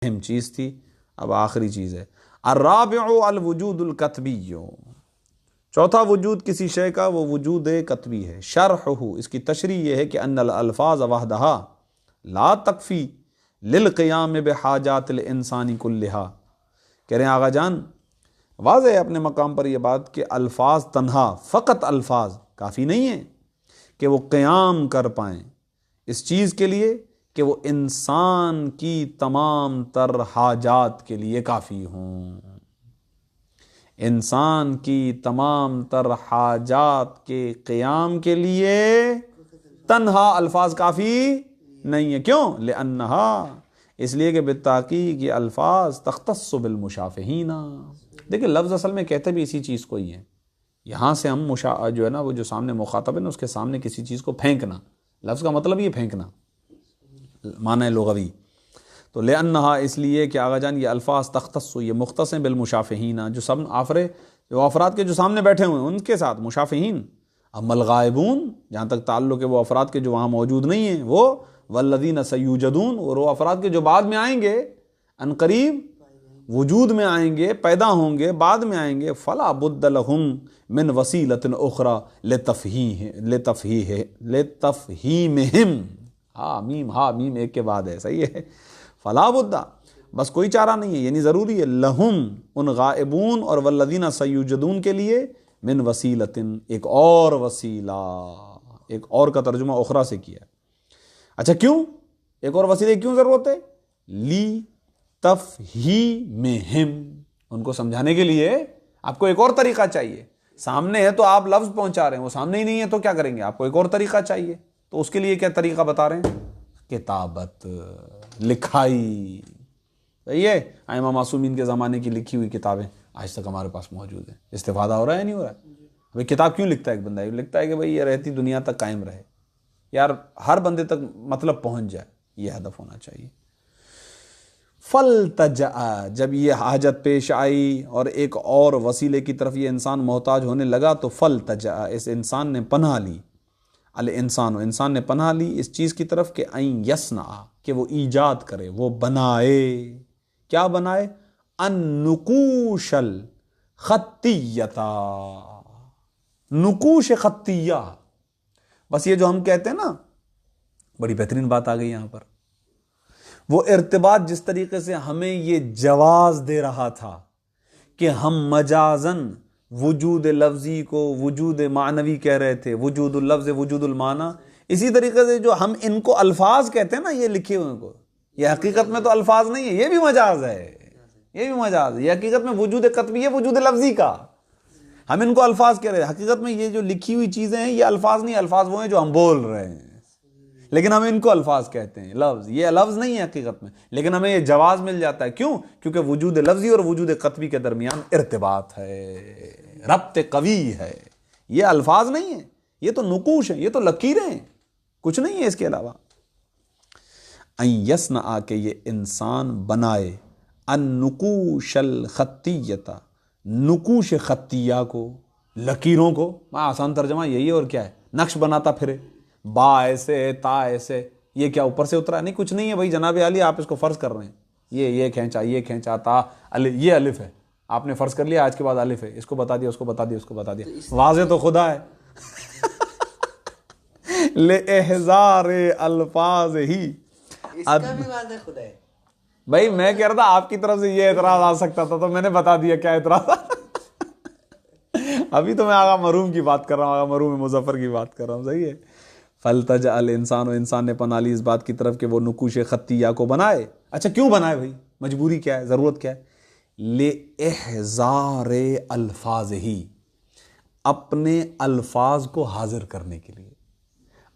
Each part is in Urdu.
اہم چیز تھی. اب آخری چیز ہے الرابع الوجود الکتبی. چوتھا وجود کسی شے کا وہ وجود کتبی ہے. شرحہ، اس کی تشریح یہ ہے کہ ان الالفاظ وحدہا لا تکفی للقیام بحاجات الانسان کلہا. کہہ رہے ہیں آغا جان واضح ہے اپنے مقام پر یہ بات کہ الفاظ تنہا، فقط الفاظ کافی نہیں ہیں کہ وہ قیام کر پائیں اس چیز کے لیے کہ وہ انسان کی تمام تر حاجات کے لیے کافی ہوں. انسان کی تمام تر حاجات کے قیام کے لیے تنہا الفاظ کافی نہیں ہے. کیوں؟ لأنہا، اس لیے کہ بالتحقیق یہ الفاظ تختص بالمشافہین. دیکھیں لفظ اصل میں کہتے بھی اسی چیز کو ہی ہے. یہاں سے ہم جو ہے نا وہ جو سامنے مخاطب ہے نا اس کے سامنے کسی چیز کو پھینکنا، لفظ کا مطلب یہ پھینکنا معنی لغوی. تو لأنہا، اس لیے کہ آغا جان یہ الفاظ تختص، یہ مختص ہیں بالمشافہین، جو سب جو افراد کے جو سامنے بیٹھے ہوئے ہیں ان کے ساتھ مشافہین. اما الغائبون، جہاں تک تعلق ہے وہ افراد کے جو وہاں موجود نہیں ہیں، وہ والذین سیوجدون، اور وہ افراد کے جو بعد میں آئیں گے، ان قریب وجود میں آئیں گے، پیدا ہوں گے، بعد میں آئیں گے. فلا بد لہم من وسیلۃ اخری لتفہیمہم. میم ایک کے بعد ہے، صحیح ہے. فلا بد، بس کوئی چارہ نہیں ہے، یعنی ضروری ہے، لہم ان غائبون اور والذین سیوجدون کے لیے، من وسیلۃ ایک اور وسیلہ، ایک اور کا ترجمہ اخرى سے کیا. اچھا کیوں ایک اور وسیلے کیوں ضرورت ہے؟ لی تفہیمہم، ان کو سمجھانے کے لیے آپ کو ایک اور طریقہ چاہیے. سامنے ہے تو آپ لفظ پہنچا رہے ہیں، وہ سامنے ہی نہیں ہے تو کیا کریں گے؟ آپ کو ایک اور طریقہ چاہیے. تو اس کے لیے کیا طریقہ بتا رہے ہیں؟ کتابت، لکھائی. صحیح ہے. ائمہ معصومین کے زمانے کی لکھی ہوئی کتابیں آج تک ہمارے پاس موجود ہیں. استفادہ ہو رہا ہے نہیں ہو رہا ہے؟ بھئی کتاب کیوں لکھتا ہے ایک بندہ؟ لکھتا ہے کہ بھئی یہ رہتی دنیا تک قائم رہے، یار ہر بندے تک مطلب پہنچ جائے، یہ ہدف ہونا چاہیے. فلتجأ، جب یہ حاجت پیش آئی اور ایک اور وسیلے کی طرف یہ انسان محتاج ہونے لگا تو فلتجأ، اس انسان نے پناہ لی، انسان نے پناہ لی اس چیز کی طرف کہ این یصنع، کہ وہ ایجاد کرے، وہ بنائے. کیا بنائے؟ النقوش الخطیۃ، نقوش خطیہ. بس یہ جو ہم کہتے ہیں نا، بڑی بہترین بات آ گئی یہاں پر. وہ ارتباط جس طریقے سے ہمیں یہ جواز دے رہا تھا کہ ہم مجازن وجود لفظی کو وجود معنوی کہہ رہے تھے، وجود اللفظ وجود المعنی، اسی طریقے سے جو ہم ان کو الفاظ کہتے ہیں نا، یہ لکھے ہوئے کو، یہ حقیقت میں تو الفاظ نہیں ہے، یہ بھی مجاز ہے، یہ بھی مجاز ہے. یہ حقیقت میں وجود قطبی ہے وجود لفظی کا. ہم ان کو الفاظ کہہ رہے ہیں، حقیقت میں یہ جو لکھی ہوئی چیزیں ہیں یہ الفاظ نہیں، الفاظ وہ ہیں جو ہم بول رہے ہیں، لیکن ہم ان کو الفاظ کہتے ہیں. لفظ، یہ لفظ نہیں ہے حقیقت میں، لیکن ہمیں یہ جواز مل جاتا ہے. کیوں؟ کیونکہ وجود لفظی اور وجود قطبی کے درمیان ارتباط ہے، ربط قوی ہے. یہ الفاظ نہیں ہیں، یہ تو نقوش ہیں، یہ تو لکیریں ہیں، کچھ نہیں ہے اس کے علاوہ. این یصنع، کہ یہ انسان بنائے، النقوش الخطیۃ، نقوش خطیہ کو، لکیروں کو. آسان ترجمہ یہی ہے، اور کیا ہے؟ نقش بناتا پھرے، با ایسے تا ایسے. یہ کیا اوپر سے اترا؟ نہیں، کچھ نہیں ہے بھائی جناب عالی، آپ اس کو فرض کر رہے ہیں. یہ کھینچا، یہ کھینچا، تا یہ الف ہے، آپ نے فرض کر لیا آج کے بعد الف ہے، اس کو بتا دیا، اس کو بتا دیا، اس کو بتا دیا. واضح تو خدا ہے. لِإِحْضَارِ الفاظ ہی، اس کا بھی واضح خدا ہے. بھائی میں کہہ رہا تھا آپ کی طرف سے یہ اعتراض آ سکتا تھا تو میں نے بتا دیا کیا اعتراض. ابھی تو میں آغا مرحوم کی بات کر رہا ہوں، آغا مرحوم مظفر کی بات کر رہا ہوں. صحیح ہے. فلتجأ الانسان، و انسان نے پناہ لی اس بات کی طرف کہ وہ نقوش خطیہ کو بنائے. اچھا کیوں بنائے بھائی؟ مجبوری کیا ہے؟ ضرورت کیا ہے؟ لِإِحْضَارِ الفاظ ہی، اپنے الفاظ کو حاضر کرنے کے لیے.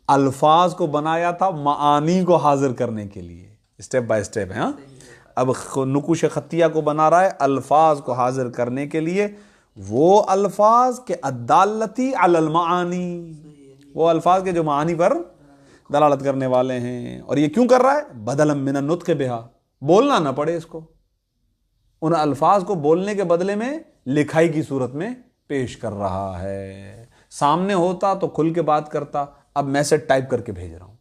الفاظ کو بنایا تھا معانی کو حاضر کرنے کے لیے، اسٹیپ بائی اسٹیپ ہے. ہاں اب نقوش خطیہ کو بنا رہا ہے الفاظ کو حاضر کرنے کے لیے. وہ الفاظ کے الدالتی علی المعانی، وہ الفاظ کے جو معانی پر دلالت کرنے والے ہیں. اور یہ کیوں کر رہا ہے؟ بدلا من النطق بہا، بولنا نہ پڑے اس کو، ان الفاظ کو بولنے کے بدلے میں لکھائی کی صورت میں پیش کر رہا ہے. سامنے ہوتا تو کھل کے بات کرتا، اب میسج ٹائپ کر کے بھیج رہا ہوں.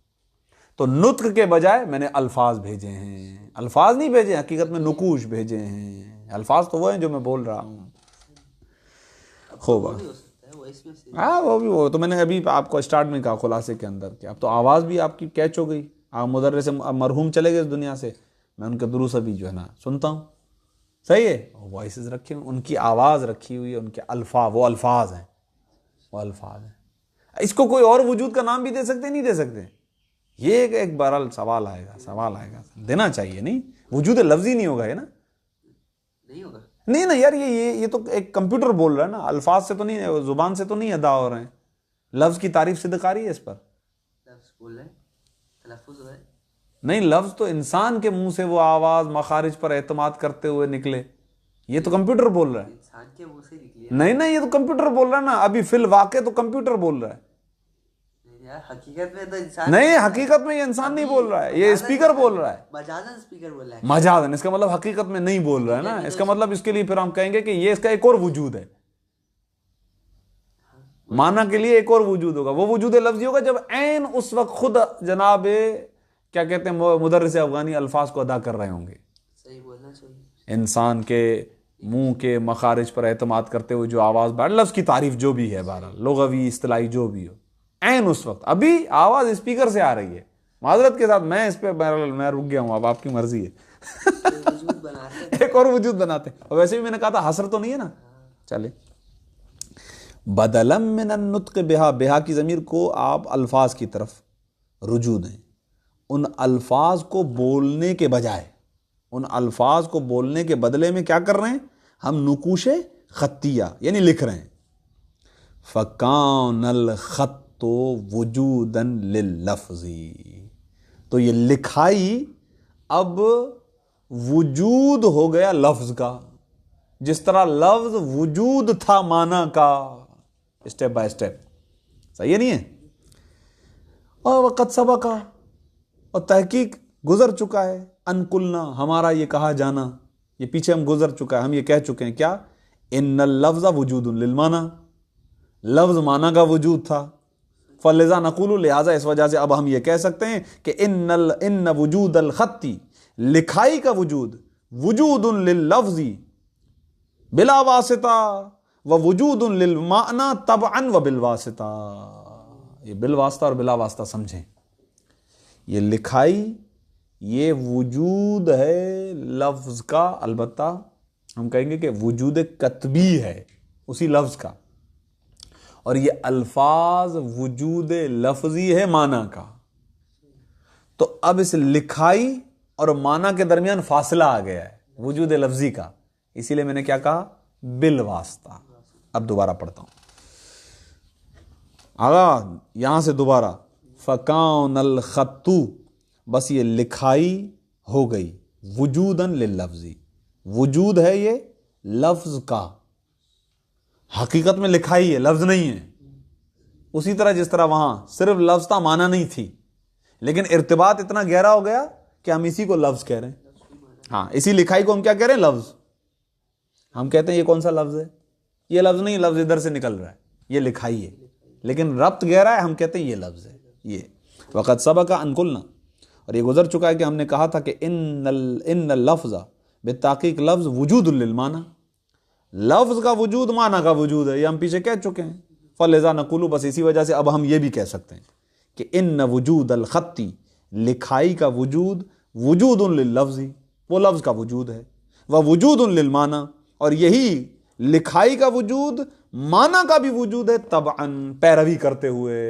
تو نطق کے بجائے میں نے الفاظ بھیجے ہیں. الفاظ نہیں بھیجے, حقیقت میں نقوش بھیجے ہیں. الفاظ تو وہ ہیں جو میں بول رہا ہوں. خوب, ہاں وہ بھی, وہ تو میں نے ابھی آپ کو اسٹارٹ میں کہا خلاصے کے اندر کہ اب تو آواز بھی آپ کی کیچ ہو گئی. آپ مدرس مرحوم چلے گئے اس دنیا سے, میں ان کے دروس ابھی جو ہے نا سنتا ہوں. صحیح ہے, وائسز رکھے ہوئے, ان کی آواز رکھی ہوئی ہے, ان کے الفاظ, وہ الفاظ ہیں, وہ الفاظ ہیں. اس کو کوئی اور وجود کا نام بھی دے سکتے نہیں دے سکتے؟ یہ ایک بہرحال سوال آئے گا, دینا چاہیے. نہیں, وجود لفظی نہیں ہوگا یہ نا, نہیں ہوگا. نہیں نا یار, یہ تو ایک کمپیوٹر بول رہا ہے نا, الفاظ سے تو نہیں, زبان سے تو نہیں ادا ہو رہے ہیں. لفظ کی تعریف صدق آ رہی ہے اس پر؟ لفظ بول رہے ہیں, تلفظ ہو رہا ہے. نہیں, لفظ تو انسان کے منہ سے وہ آواز مخارج پر اعتماد کرتے ہوئے نکلے, یہ تو کمپیوٹر بول رہا ہے. انسان کے منہ سے نکلی ہے. نہیں, یہ تو کمپیوٹر بول رہا ہے نا, ابھی فی الواقع تو کمپیوٹر بول رہا ہے. یار حقیقت میں تو انسان نہیں, حقیقت میں یہ انسان نہیں بول رہا ہے, یہ اسپیکر بول رہا ہے. مجازاً اسپیکر بول رہا ہے. مجازاً, اس کا مطلب حقیقت میں نہیں بول رہا ہے نا. اس کا مطلب اس کے لیے پھر ہم کہیں گے کہ یہ اس کا ایک اور وجود ہے. معنی کے لیے ایک اور وجود ہوگا, وہ وجود لفظی ہوگا جب عین اس وقت خود جناب کیا کہتے ہیں مدرس افغانی الفاظ کو ادا کر رہے ہوں گے. صحیح بولنا چاہیے. انسان کے منہ کے مخارج پر اعتماد کرتے ہوئے جو آواز باہر, لفظ کی تعریف جو بھی ہے بہرحال لغوی اصطلاحی جو بھی ہو, عین اس وقت ابھی آواز اسپیکر سے آ رہی ہے. معذرت کے ساتھ میں اس پہ میں رک گیا ہوں, اب آپ کی مرضی ہے. وجود بناتے ہیں. ایک اور وجود بناتے ہیں. اور ویسے بھی میں نے کہا تھا حصر تو نہیں ہے نا. چلے, بدلا من النطق بہا, بہا کی ضمیر کو آپ الفاظ کی طرف رجوع دیں. ان الفاظ کو بولنے کے بجائے, ان الفاظ کو بولنے کے بدلے میں کیا کر رہے ہیں ہم؟ نقوش خطیہ یعنی لکھ رہے ہیں. فَكَانَ الْخَطُّ وُجُودًا لِلْلَفْظِ, تو یہ لکھائی اب وجود ہو گیا لفظ کا, جس طرح لفظ وجود تھا معنی کا, اسٹیپ بائی اسٹیپ. صحیح ہے نہیں ہے؟ اور وقت سبق, اور تحقیق گزر چکا ہے, ان قلنا, ہمارا یہ کہا جانا, یہ پیچھے ہم گزر چکا ہے, ہم یہ کہہ چکے ہیں کیا, ان اللفظ وجود للمعنی, لفظ معنی کا وجود تھا. فلذا نقول, لہذا اس وجہ سے اب ہم یہ کہہ سکتے ہیں کہ ان وجود الخطی, لکھائی کا وجود, وجود لللفظ بلا واسطہ و وجود للمعنی طبعا و بالواسطہ. یہ بالواسطہ اور بلا واسطہ سمجھیں. یہ لکھائی یہ وجود ہے لفظ کا, البتہ ہم کہیں گے کہ وجود کتبی ہے اسی لفظ کا, اور یہ الفاظ وجود لفظی ہے معنی کا. تو اب اس لکھائی اور معنی کے درمیان فاصلہ آ گیا ہے وجود لفظی کا, اسی لیے میں نے کیا کہا, بالواسطہ. اب دوبارہ پڑھتا ہوں, آگا یہاں سے دوبارہ, فَكَانَ الْخَطُّ, بس یہ لکھائی ہو گئی, وجوداً لللفظ, وجود ہے یہ لفظ کا, حقیقت میں لکھائی ہے, لفظ نہیں ہے. اسی طرح جس طرح وہاں صرف لفظ تھا, معنی نہیں تھی, لیکن ارتباط اتنا گہرا ہو گیا کہ ہم اسی کو لفظ کہہ رہے ہیں. ہاں, اسی لکھائی کو ہم کیا کہہ رہے ہیں, لفظ. ہم کہتے ہیں یہ کون سا لفظ ہے, یہ لفظ نہیں, لفظ ادھر سے نکل رہا ہے, یہ لکھائی ہے, لیکن ربط گہرا ہے, ہم کہتے ہیں یہ لفظ ہے. یہ وقت سبق ان قلنا, اور یہ گزر چکا ہے کہ ہم نے کہا تھا کہ ان اللفظ, بالتحقیق لفظ وجود للمعنی, لفظ کا وجود معنی کا وجود ہے, یہ ہم پیچھے کہہ چکے ہیں. فلذا نقول, بس اسی وجہ سے اب ہم یہ بھی کہہ سکتے ہیں کہ ان وجود الخطی, لکھائی کا وجود, وجود لللفظ, وہ لفظ کا وجود ہے, وہ وجود للمعنی, اور یہی لکھائی کا وجود معنی کا بھی وجود ہے, طبعاً پیروی کرتے ہوئے,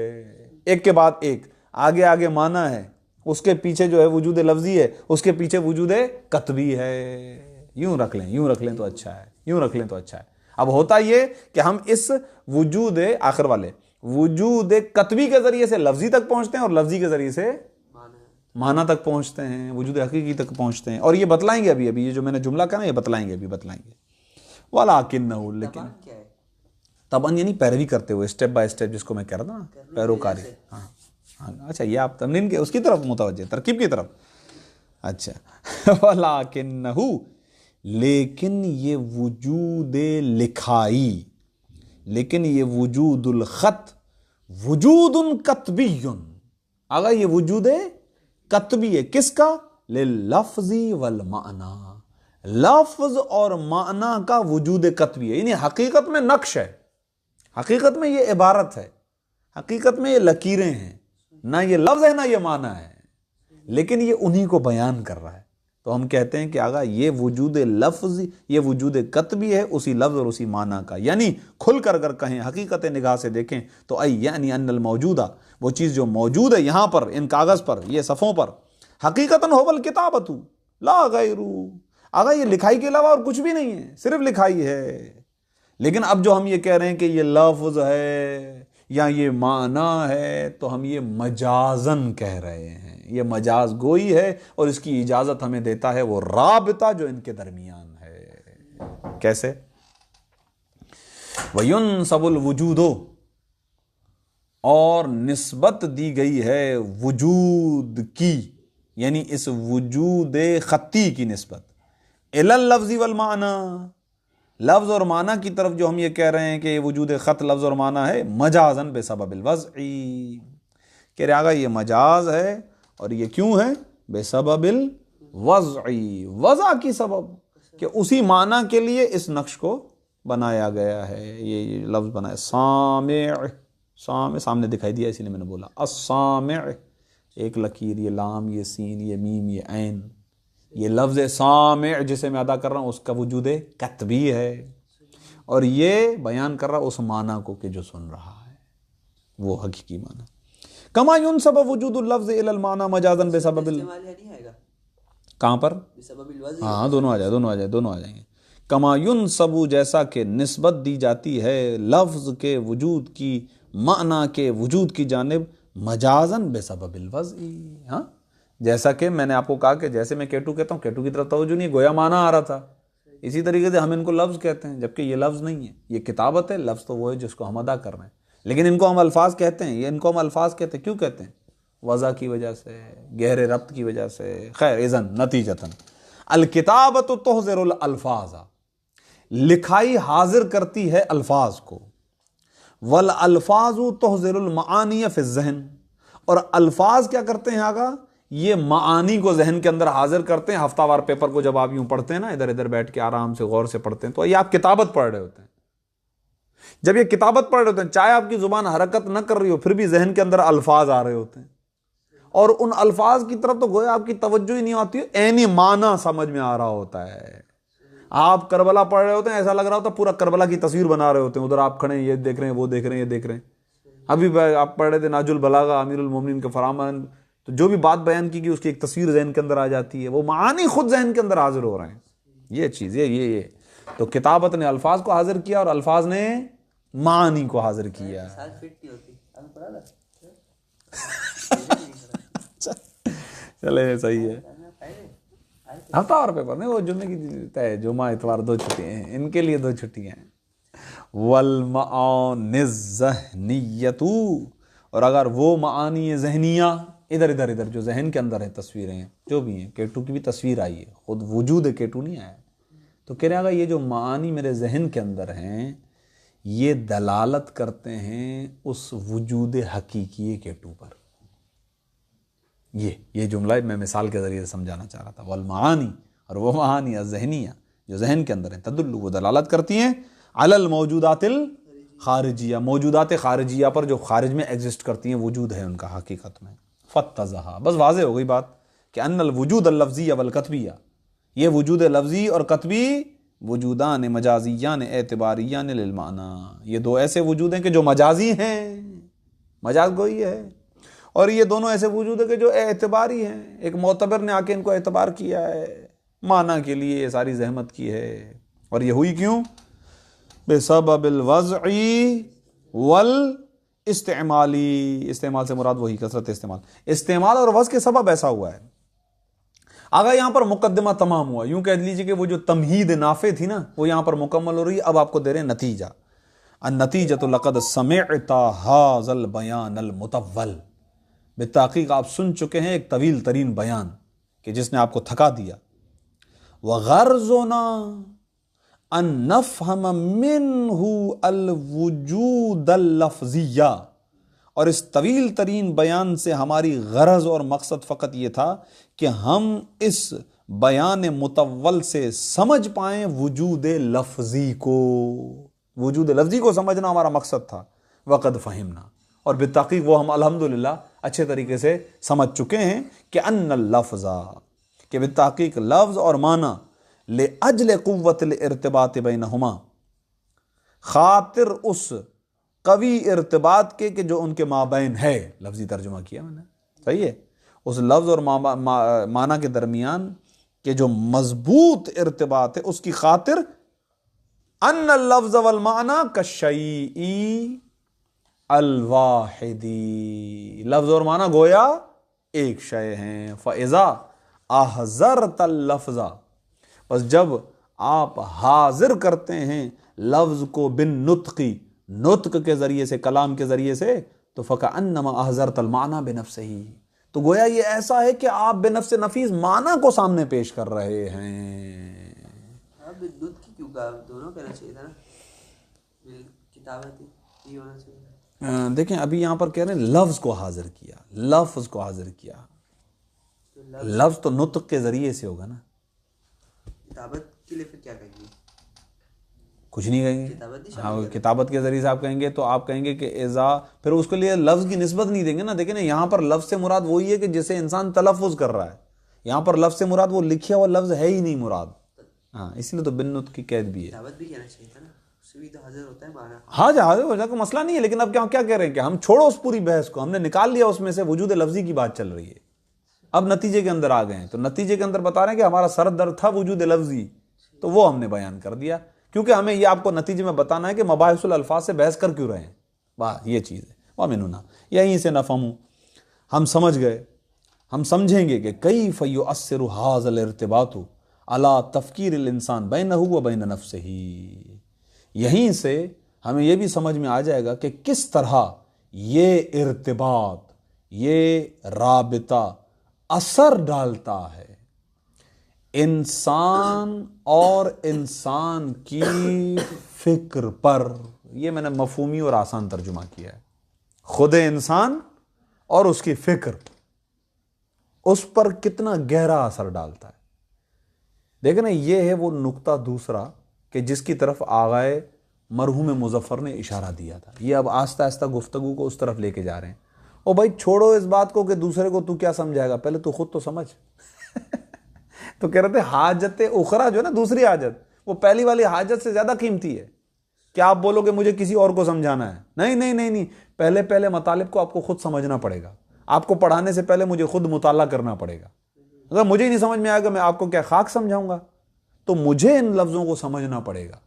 ایک کے بعد ایک, آگے آگے معنی ہے, اس کے پیچھے جو ہے وجود لفظی ہے, اس کے پیچھے وجود کتبی ہے. یوں رکھ لیں تو اچھا ہے, یوں رکھ لیں تو اچھا ہے. اب ہوتا یہ کہ ہم اس وجود آخر والے وجود کتبی کے ذریعے سے لفظی تک پہنچتے ہیں, اور لفظی کے ذریعے سے معنی تک پہنچتے ہیں, وجود حقیقی تک پہنچتے ہیں. اور یہ بتلائیں گے ابھی یہ جو میں نے جملہ کہا نا, یہ بتلائیں گے. وَلَٰكِنَّهُ, لیکن طبعاً یعنی پیروی کرتے ہوئے, اسٹیپ بائی اسٹیپ, جس کو میں کہہ رہا تھا نا, پیروکاری. ہاں اچھا, یہ آپ تمرین کے اس کی طرف متوجہ, ترکیب کی طرف. اچھا, وَلَٰكِنَّهُ, لیکن یہ وجود لکھائی, لیکن یہ وجود الخط, وجود کتبی, آگا یہ وجود کتبی ہے، کس کا؟ للفظی والمعنی، لفظ اور معنی کا وجود کتبی ہے، یعنی حقیقت میں نقش ہے، حقیقت میں یہ عبارت ہے، حقیقت میں یہ لکیریں ہیں، نہ یہ لفظ ہے نہ یہ معنی ہے، لیکن یہ انہی کو بیان کر رہا ہے۔ تو ہم کہتے ہیں کہ آگا یہ وجود لفظ، یہ وجود کتبی ہے اسی لفظ اور اسی معنی کا، یعنی کھل کر اگر کہیں، حقیقت نگاہ سے دیکھیں تو یعنی ان الموجودہ، وہ چیز جو موجود ہے یہاں پر ان کاغذ پر، یہ صفوں پر، حقیقتاً هو الکتابۃ لا غیر، آگا یہ لکھائی کے علاوہ اور کچھ بھی نہیں ہے، صرف لکھائی ہے۔ لیکن اب جو ہم یہ کہہ رہے ہیں کہ یہ لفظ ہے یا یہ معنی ہے، تو ہم یہ مجازن کہہ رہے ہیں، یہ مجاز گوئی ہے، اور اس کی اجازت ہمیں دیتا ہے وہ رابطہ جو ان کے درمیان ہے۔ کیسے؟ وَيُنْسَبُ الْوُجُودُ، اور نسبت دی گئی ہے وجود کی، یعنی اس وجود خطی کی نسبت، الی اللفظ والمعنی، لفظ اور معنی کی طرف جو ہم یہ کہہ رہے ہیں کہ یہ وجود خط لفظ اور معنی ہے، مجازن بسبب الوضع، کہہ رہے آگا یہ مجاز ہے، اور یہ کیوں ہے؟ بسبب الوضع، وضع کی سبب، کہ اسی معنی کے لیے اس نقش کو بنایا گیا ہے، یہ لفظ بنایا، سامع، سامع سامنے دکھائی دیا اسی لیے میں نے بولا السامع، ایک لکیر، یہ لام، یہ سین، یہ میم، یہ عین، یہ لفظ سامع جسے میں ادا کر رہا ہوں اس کا وجود کتبی ہے، اور یہ بیان کر رہا اس معنی کو کہ جو سن رہا ہے وہ حقیقی معنی۔ کما ينسب وجود اللفظ الى المعنى مجازا بسبب استعمال ہے نہیں آئے گا کہاں پر؟ بسبب الوضع، ہاں دونوں آ جائے، دونوں آ جائیں گے۔ کما ينسب، جیسا کہ نسبت دی جاتی ہے لفظ کے وجود کی معنی کے وجود کی جانب، مجازن بسبب الوضع، ہاں جیسا کہ میں نے آپ کو کہا کہ جیسے میں کیٹو کہتا ہوں، کیٹو کی طرف توجہ نہیں، گویا معنی آ رہا تھا، اسی طریقے سے ہم ان کو لفظ کہتے ہیں، جبکہ یہ لفظ نہیں ہے، یہ کتابت ہے، لفظ تو وہ ہے جس کو ہم ادا کر رہے ہیں، لیکن ان کو ہم الفاظ کہتے ہیں، یہ ان کو ہم الفاظ کہتے ہیں، کیوں کہتے ہیں؟ وضع کی وجہ سے، گہرے ربط کی وجہ سے۔ خیر اذن نتیجتاً الکتابۃ تحضر الالفاظ، لکھائی حاضر کرتی ہے الفاظ کو، والالفاظ تحضر المعانی فی الذہن، اور الفاظ کیا کرتے ہیں آگا؟ یہ معانی کو ذہن کے اندر حاضر کرتے ہیں۔ ہفتہ وار پیپر کو جب آپ یوں پڑھتے ہیں نا، ادھر ادھر بیٹھ کے آرام سے غور سے پڑھتے ہیں، تو یہ آپ کتابت پڑھ رہے ہوتے ہیں۔ جب یہ کتابت پڑھ رہے ہوتے ہیں، چاہے آپ کی زبان حرکت نہ کر رہی ہو، پھر بھی ذہن کے اندر الفاظ آ رہے ہوتے ہیں، اور ان الفاظ کی طرف تو گویا آپ کی توجہ ہی نہیں آتی ہے، عینی معنی سمجھ میں آ رہا ہوتا ہے۔ آپ کربلا پڑھ رہے ہوتے ہیں، ایسا لگ رہا ہوتا ہے پورا کربلا کی تصویر بنا رہے ہوتے ہیں، ادھر آپ کھڑے ہیں، یہ دیکھ رہے ہیں، وہ دیکھ رہے ہیں، یہ دیکھ رہے ہیں۔ ابھی آپ پڑھ رہے تھے ناج البلاغہ امیر المومنین کے فرمان، تو جو بھی بات بیان کی گئی اس کی ایک تصویر ذہن کے اندر آ جاتی ہے، وہ معانی خود ذہن کے اندر حاضر ہو رہے ہیں۔ یہ چیز یہ تو کتابت نے الفاظ کو حاضر کیا، اور الفاظ نے معانی کو حاضر کیا۔ مثال فٹ نہیں ہوتی، ہم پڑھا نا چلے صحیح ہے، ہفتہ اور پیپر نہیں، وہ جمعے کی طے، جمعہ اتوار 2 چھٹیاں ہیں، ان کے لیے 2 چھٹیاں ہیں۔ والمعانی الذہنیۃ، اور اگر وہ معانی ذہنیہ، ادھر جو ذہن کے اندر ہے، تصویریں جو بھی ہیں، کیٹو کی بھی تصویر آئی ہے، خود وجود کیٹو نہیں آیا، تو کہہ رہے گا یہ جو معانی میرے ذہن کے اندر ہیں، یہ دلالت کرتے ہیں اس وجود حقیقی کیٹو پر۔ یہ جملہ میں مثال کے ذریعے سے سمجھانا چاہ رہا تھا، والمعانی، اور وہ معانی الذہنیہ جو ذہن کے اندر ہیں، تدل، وہ دلالت کرتی ہیں، علی الموجودات الخارجیہ، موجودات خارجیہ پر جو خارج میں ایگزسٹ کرتی ہیں، وجود ہے ان کا حقیقت میں۔ فتضح، بس واضح ہو گئی بات کہ ان الوجود اللفظی والکتبیہ، یہ وجود لفظی اور کتبی وجودان مجازیان اعتباریان للمعنی، یہ 2 ایسے وجود ہیں کہ جو مجازی ہیں، مجاز گوئی ہے، اور یہ دونوں ایسے وجود ہیں کہ جو اعتباری ہیں، ایک معتبر نے آ کے ان کو اعتبار کیا ہے، معنی کے لیے یہ ساری زحمت کی ہے، اور یہ ہوئی کیوں؟ بسبب الوضع والاستعمالی، استعمال سے مراد وہی کثرت استعمال اور وضع کے سبب ایسا ہوا ہے۔ آگا یہاں پر مقدمہ تمام ہوا، یوں کہہ لیجیے کہ وہ جو تمہید نافع تھی نا، وہ یہاں پر مکمل ہو رہی ہے۔ اب آپ کو دے رہے ہیں نتیجہ، النتیجۃ لقد سمعت ھذا البیان المطول، بالتحقیق آپ سن چکے ہیں ایک طویل ترین بیان کہ جس نے آپ کو تھکا دیا۔ وغرضنا ان نفهم منه الوجود اللفظیہ، اور اس طویل ترین بیان سے ہماری غرض اور مقصد فقط یہ تھا کہ ہم اس بیان مطول سے سمجھ پائیں وجود لفظی کو. وجود لفظی کو سمجھنا ہمارا مقصد تھا. وقد فہمنا، اور بالتحقیق وہ ہم الحمدللہ اچھے طریقے سے سمجھ چکے ہیں کہ ان اللفظ، کہ بالتحقیق لفظ اور معنی لأجل قوت الارتباط بینہما، خاطر اس قوی ارتباط کے کہ جو ان کے مابین ہے. لفظی ترجمہ کیا میں نے، صحیح ہے. اس لفظ اور معنی کے درمیان کہ جو مضبوط ارتباط ہے، اس کی خاطر ان اللفظ والمعنی کالشیء الواحدی، لفظ اور معنی گویا ایک شے ہیں. فَإِذَا أَحْضَرْتَ اللَّفْظَ، بس جب آپ حاضر کرتے ہیں لفظ کو بالنطقی، نطق کے ذریعے سے، کلام کے ذریعے سے، تو فَكَأَنَّمَا أَحْضَرْتَ الْمَعْنَى بِنَفْسِهِ، تو گویا یہ ایسا ہے کہ آپ بے نفس نفیس معنی کو سامنے پیش کر رہے ہیں. اب دودھ کی کیوں کہا؟ دونوں کرنا چاہیے تھا نا، کتابت ہی ہونا چاہیے. دیکھیں ابھی یہاں پر کہہ رہے ہیں لفظ کو حاضر کیا، لفظ کو حاضر کیا. لفظ تو نطق کے ذریعے سے ہوگا نا. کتابت کے لیے پھر کیا کہیں گے؟ کچھ نہیں کہیں گے. ہاں، کتابت کے ذریعے سے آپ کہیں گے تو آپ کہیں گے کہ اذا، پھر اس کے لیے لفظ کی نسبت نہیں دیں گے نا. دیکھیں نا، یہاں پر لفظ سے مراد وہی ہے کہ جسے انسان تلفظ کر رہا ہے. یہاں پر لفظ سے مراد وہ لکھیا ہوا لفظ ہے ہی نہیں مراد. ہاں، اس لیے تو بالنطق کی قید بھی ہے. کتابت بھی کہنا چاہیے تھا نا، اس سے بھی تو حاضر ہوتا ہے معنی. ہاں جی، حاضر ہو جائے، کوئی مسئلہ نہیں ہے. لیکن اب کیا کہہ رہے ہیں کہ ہم چھوڑو اس پوری بحث کو، ہم نے نکال لیا اس میں سے وجود لفظی کی بات چل رہی ہے. اب نتیجے کے اندر آ گئے ہیں، تو نتیجے کے اندر بتا رہے ہیں کہ ہمارا سر درد تھا وجود لفظی، تو وہ ہم نے بیان کر دیا، کیونکہ ہمیں یہ آپ کو نتیجے میں بتانا ہے کہ مباحث الالفاظ سے بحث کر کیوں رہے ہیں. واہ، یہ چیز ہے. وَمِنْهُنَا، یہیں سے نفہمو، ہم سمجھ گئے، ہم سمجھیں گے کہ کیف یؤثر ھذا الارتباط علی تفکیر الانسان بینہ و بین نفسہ. یہیں سے ہمیں یہ بھی سمجھ میں آ جائے گا کہ کس طرح یہ ارتباط، یہ رابطہ اثر ڈالتا ہے انسان اور انسان کی فکر پر. یہ میں نے مفہومی اور آسان ترجمہ کیا ہے. خود انسان اور اس کی فکر، اس پر کتنا گہرا اثر ڈالتا ہے. دیکھیں نا، یہ ہے وہ نقطہ دوسرا کہ جس کی طرف آغائے مرحوم مظفر نے اشارہ دیا تھا. یہ اب آہستہ آہستہ گفتگو کو اس طرف لے کے جا رہے ہیں. او بھائی، چھوڑو اس بات کو کہ دوسرے کو تو کیا سمجھائے گا، پہلے تو خود تو سمجھ. تو کہہ رہے تھے حاجت اخرى جو ہے نا، دوسری حاجت، وہ پہلی والی حاجت سے زیادہ قیمتی ہے. کیا آپ بولو کہ مجھے کسی اور کو سمجھانا ہے؟ نہیں نہیں نہیں نہیں، پہلے مطالب کو آپ کو خود سمجھنا پڑے گا. آپ کو پڑھانے سے پہلے مجھے خود مطالعہ کرنا پڑے گا. اگر مجھے ہی نہیں سمجھ میں آئے گا، میں آپ کو کیا خاک سمجھاؤں گا؟ تو مجھے ان لفظوں کو سمجھنا پڑے گا،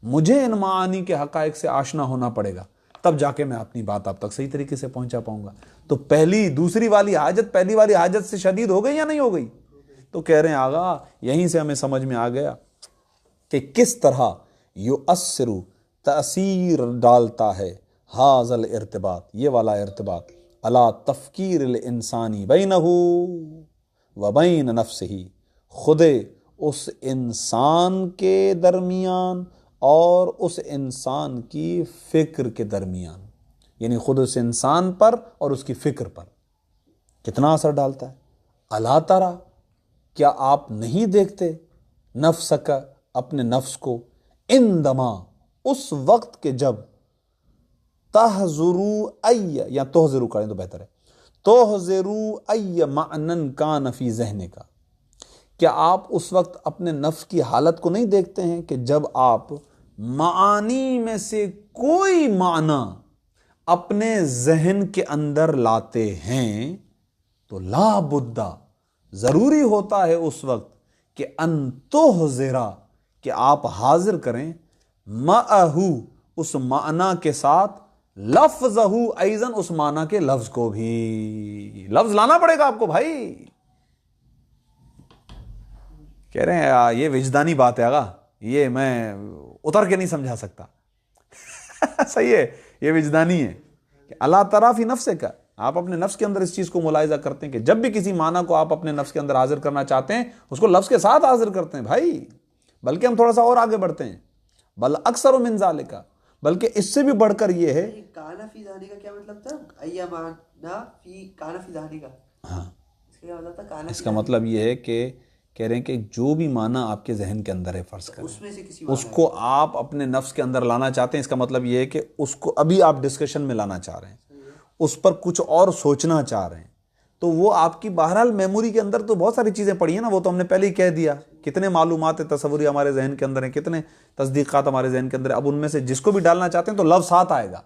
مجھے ان معانی کے حقائق سے آشنا ہونا پڑے گا، تب جا کے میں اپنی بات آپ تک صحیح طریقے سے پہنچا پاؤں گا. تو دوسری والی حاجت پہلی والی حاجت سے شدید ہو گئی یا نہیں ہو گئی؟ تو کہہ رہے ہیں آغا، یہیں سے ہمیں سمجھ میں آ گیا کہ کس طرح یؤثر، تأثیر ڈالتا ہے، ھذا الارتباط، یہ والا ارتباط، علی تفکیر الانسانی بینہ و بین نفسہ، خود اس انسان کے درمیان اور اس انسان کی فکر کے درمیان. یعنی خود اس انسان پر اور اس کی فکر پر کتنا اثر ڈالتا ہے. الا ترى، کیا آپ نہیں دیکھتے، نفس کا، اپنے نفس کو، اندما، اس وقت کے جب، تحذروا ای، یا تحذروا کریں تو بہتر ہے، تحذروا ای معنن کان فی ذہن کا، کیا آپ اس وقت اپنے نفس کی حالت کو نہیں دیکھتے ہیں کہ جب آپ معانی میں سے کوئی معنی اپنے ذہن کے اندر لاتے ہیں تو لا بدہ، ضروری ہوتا ہے اس وقت کہ ان تحذرا، کہ آپ حاضر کریں، معہو، اس معنی کے ساتھ، لفظہ ایضاً، اس معنی کے لفظ کو بھی. لفظ لانا پڑے گا آپ کو بھائی. کہہ رہے ہیں یہ وجدانی بات ہے آغا، یہ میں اتر کے نہیں سمجھا سکتا. صحیح ہے، یہ وجدانی ہے کہ اللہ تعالیٰ فی نفس کا، آپ اپنے نفس کے اندر اس چیز کو ملاحظہ کرتے ہیں کہ جب بھی کسی معنی کو آپ اپنے نفس کے اندر حاضر کرنا چاہتے ہیں، اس کو لفظ کے ساتھ حاضر کرتے ہیں بھائی. بلکہ ہم تھوڑا سا اور آگے بڑھتے ہیں، بل اکثر من ذالک، بلکہ اس سے بھی بڑھ کر یہ ہے. کانا فی ذہنی کا کیا مطلب تھا؟ ایمانا فی کانا فی ذہنی کا. ہاں اس کا کیا مطلب تھا؟ کانا اس کا مطلب یہ ہے کہ کہہ رہے ہیں کہ جو بھی معنی آپ کے ذہن کے اندر ہے فرض کریں اس میں سے کسی اس کو آپ اپنے نفس کے اندر لانا چاہتے ہیں. اس کا مطلب یہ ہے کہ اس کو ابھی آپ ڈسکشن میں لانا چاہ رہے ہیں, اس پر کچھ اور سوچنا چاہ رہے ہیں, تو وہ آپ کی بہرحال میموری کے اندر تو بہت ساری چیزیں پڑی ہیں نا, وہ تو ہم نے پہلے ہی کہہ دیا. کتنے معلومات تصوری ہمارے ذہن کے اندر ہیں, کتنے تصدیقات ہمارے ذہن کے اندر ہیں. اب ان میں سے جس کو بھی ڈالنا چاہتے ہیں تو لفظ ساتھ آئے گا.